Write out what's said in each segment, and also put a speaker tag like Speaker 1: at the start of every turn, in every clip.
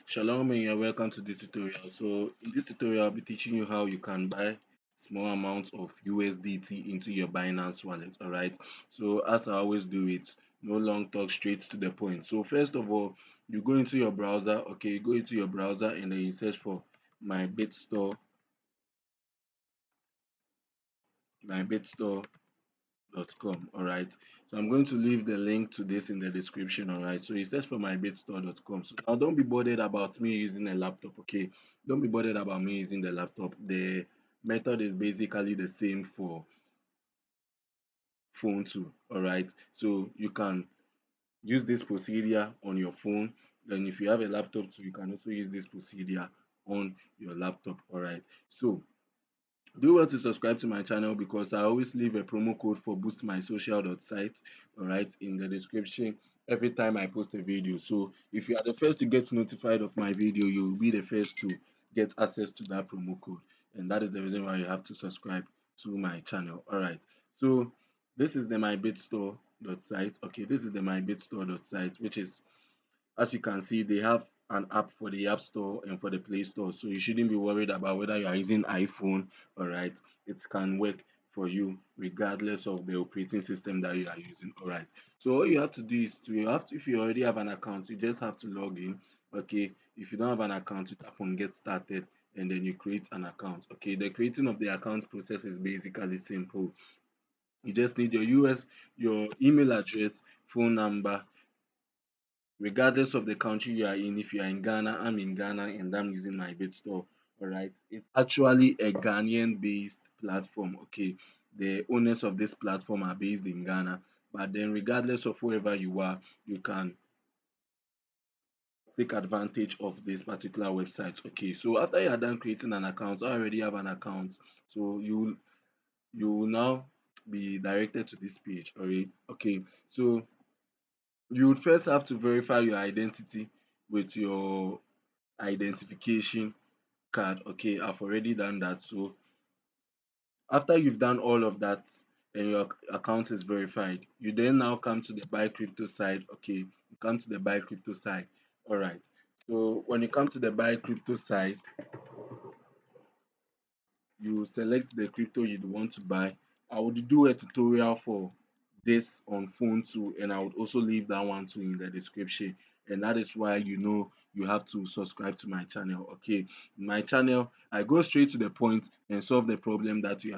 Speaker 1: Shalom and you're welcome to this tutorial. So in this tutorial, I'll be teaching you how you can buy small amounts of USDT into your Binance wallet. All right. So as I always do it, no long talk, straight to the point. So first of all, you go into your browser. Okay, you go into your browser and then you search for my bitstore.com. All right, so I'm going to leave the link to this in the description. All right, so you search for mybitstore.com. So now don't be bothered about me using a laptop. Okay, don't be bothered about me using the laptop. The method is basically the same for phone too. All right, so you can use this procedure on your phone. Then if you have a laptop too, you can also use this procedure on your laptop. All right, so do well to subscribe to my channel because I always leave a promo code for boost my social.site, all right, in the description every time I post a video. So if you are the first to get notified of my video, you'll be the first to get access to that promo code. And that is the reason why you have to subscribe to my channel. All right. So this is the mybitstore.site. Okay, this is the mybitstore.site, which is, as you can see, they have an app for the App Store and for the Play Store. So you shouldn't be worried about whether you are using iPhone, all right? It can work for you regardless of the operating system that you are using, all right? So all you have to do is if you already have an account, you just have to log in, okay? If you don't have an account, you tap on Get Started and then you create an account, okay? The creating of the account process is basically simple. You just need your email address, phone number, regardless of the country you are in. If you are in Ghana, I'm in Ghana and I'm using my BitStore. All right, it's actually a Ghanaian based platform. Okay, the owners of this platform are based in Ghana, but then regardless of wherever you are, you can take advantage of this particular website. Okay, so after you are done creating an account, I already have an account, so you will now be directed to this page. All right, okay, so you would first have to verify your identity with your identification card. Okay, I've already done that. So after you've done all of that and your account is verified, you then now come to the buy crypto side. Okay, you come to the buy crypto side. All right, so when you come to the buy crypto side, you select the crypto you'd want to buy. I would do a tutorial for this on phone too, and I would also leave that one too in the description. And that is why you have to subscribe to my channel. Okay, my channel, I go straight to the point and solve the problem that you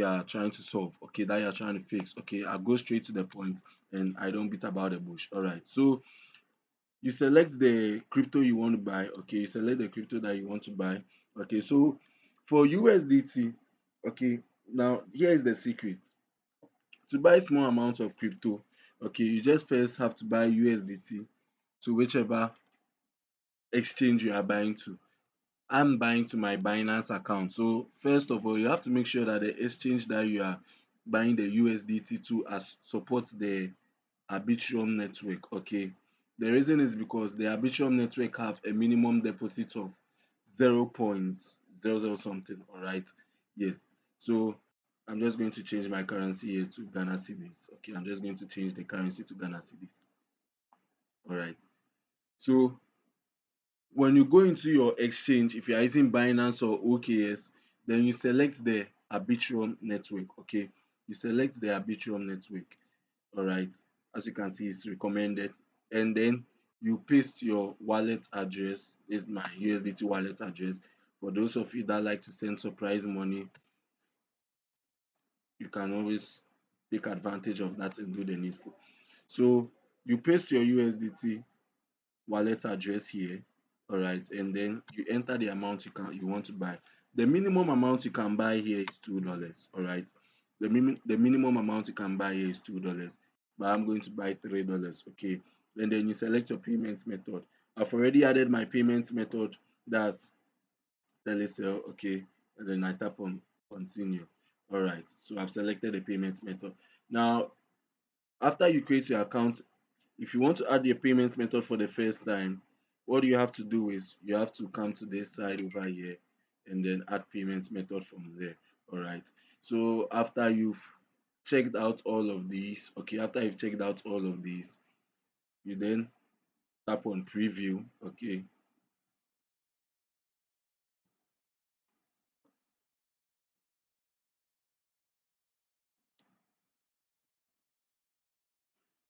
Speaker 1: are trying to solve. Okay, that you're trying to fix. Okay, I go straight to the point and I don't beat about the bush. All right, so you select the crypto you want to buy. Okay, you select the crypto that you want to buy. Okay, so for USDT, okay, now here is the secret. To buy small amounts of crypto, okay, you just first have to buy USDT to whichever exchange you are buying to. I'm buying to my Binance account. So first of all, you have to make sure that the exchange that you are buying the USDT to as supports the Arbitrum network. Okay, the reason is because the Arbitrum network have a minimum deposit of 0.00 something. All right, yes. So I'm just going to change my currency here to Ghana cedis. Okay, I'm just going to change the currency to Ghana cedis. All right, so when you go into your exchange, if you are using Binance or OKS, then you select the Arbitrum network. Okay, you select the Arbitrum network. All right, as you can see, it's recommended, and then you paste your wallet address. This is my USDT wallet address. For those of you that like to send surprise money, you can always take advantage of that and do the needful. So you paste your USDT wallet address here, all right, and then you enter the amount you want to buy. The minimum amount you can buy here is $2, all right. The minimum amount you can buy here is $2, but I'm going to buy $3. Okay, and then you select your payment method. I've already added my payment method, that's telecell. Okay, and then I tap on continue. All right, so I've selected the payment method. Now after you create your account, if you want to add your payment method for the first time, what you have to do is you have to come to this side over here and then add payment method from there. All right, so after you've checked out all of these, okay, after you've checked out all of these, you then tap on preview. Okay,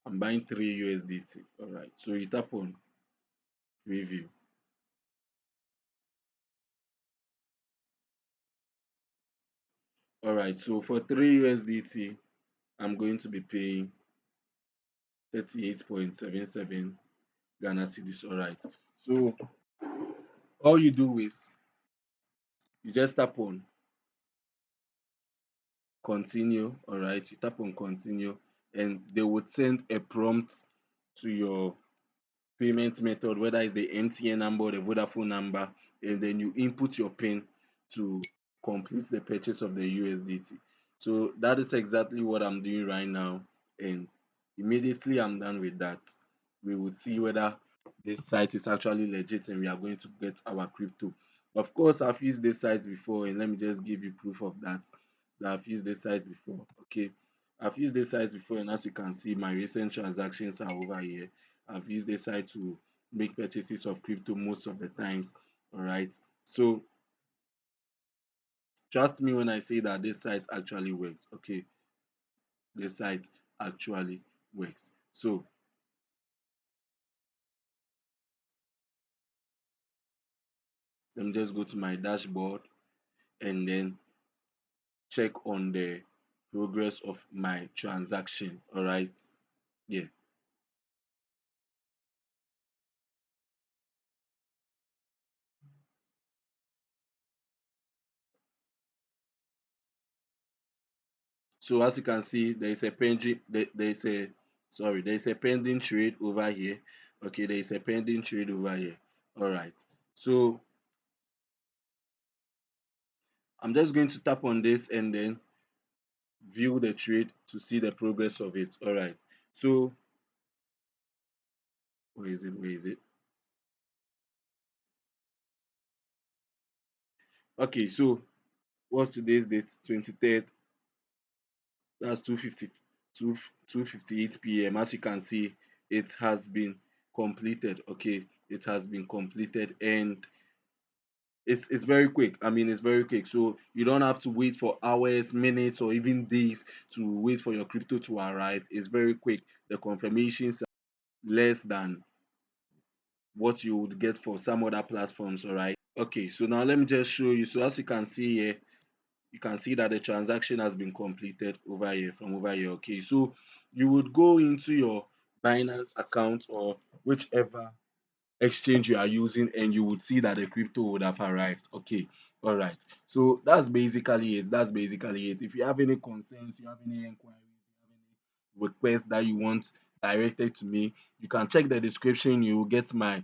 Speaker 1: I'm buying 3 USDT. All right, so you tap on preview. All right, so for 3 USDT, I'm going to be paying 38.77 Ghana cedis. All right, so all you do is you just tap on continue. All right, you tap on continue, and they would send a prompt to your payment method, whether it's the MTN number or the Vodafone number, and then you input your PIN to complete the purchase of the USDT. So that is exactly what I'm doing right now, and immediately I'm done with that, we would see whether this site is actually legit and we are going to get our crypto. Of course, I've used this site before, and let me just give you proof of that I've used this site before. Okay, I've used this site before, and as you can see, my recent transactions are over here. I've used this site to make purchases of crypto most of the times. All right. So trust me when I say that this site actually works. Okay, this site actually works. So let me just go to my dashboard and then check on the progress of my transaction. All right. Yeah. So as you can see, there is a pending there is a sorry, there is a pending trade over here. Okay, there is a pending trade over here. All right. So I'm just going to tap on this and then view the trade to see the progress of it. All right. So where is it? Where is it? Okay. So what's today's date? 23rd. That's 2:58 p.m. As you can see, it has been completed. Okay, it has been completed, and it's very quick. I mean, it's very quick. So you don't have to wait for hours, minutes, or even days to wait for your crypto to arrive. It's very quick. The confirmations are less than what you would get for some other platforms. All right. Okay, so now let me just show you. So as you can see here, you can see that the transaction has been completed over here from over here. Okay, so you would go into your Binance account or whichever exchange you are using, and you would see that the crypto would have arrived. Okay, all right. So that's basically it. That's basically it. If you have any concerns, you have any inquiries, you have any requests that you want directed to me, you can check the description. You will get my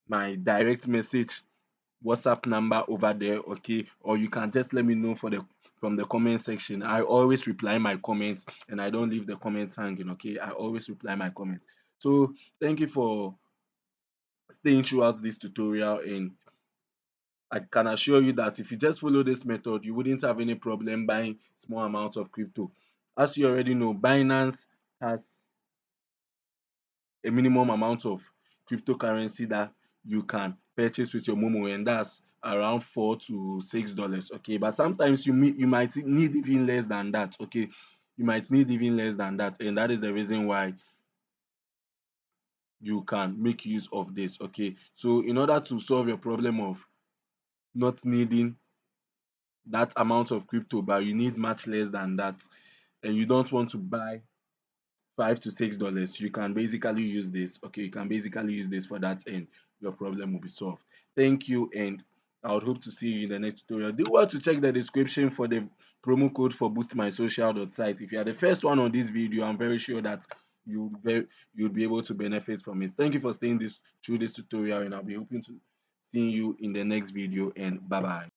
Speaker 1: direct message WhatsApp number over there. Okay, or you can just let me know for the from the comment section. I always reply my comments, and I don't leave the comments hanging. Okay, I always reply my comments. So thank you for staying throughout this tutorial, and I can assure you that if you just follow this method, you wouldn't have any problem buying small amounts of crypto. As you already know, Binance has a minimum amount of cryptocurrency that you can purchase with your Momo, and that's around $4 to $6. Okay, but sometimes you might need even less than that. Okay, you might need even less than that, and that is the reason why you can make use of this. Okay, so in order to solve your problem of not needing that amount of crypto, but you need much less than that, and you don't want to buy $5 to $6, you can basically use this. Okay, you can basically use this for that, and your problem will be solved. Thank you, and I would hope to see you in the next tutorial. Do well to check the description for the promo code for boostmysocial.site. If you are the first one on this video, I'm very sure that you'll be able to benefit from it. Thank you for staying this through this tutorial, and I'll be hoping to see you in the next video, and bye bye.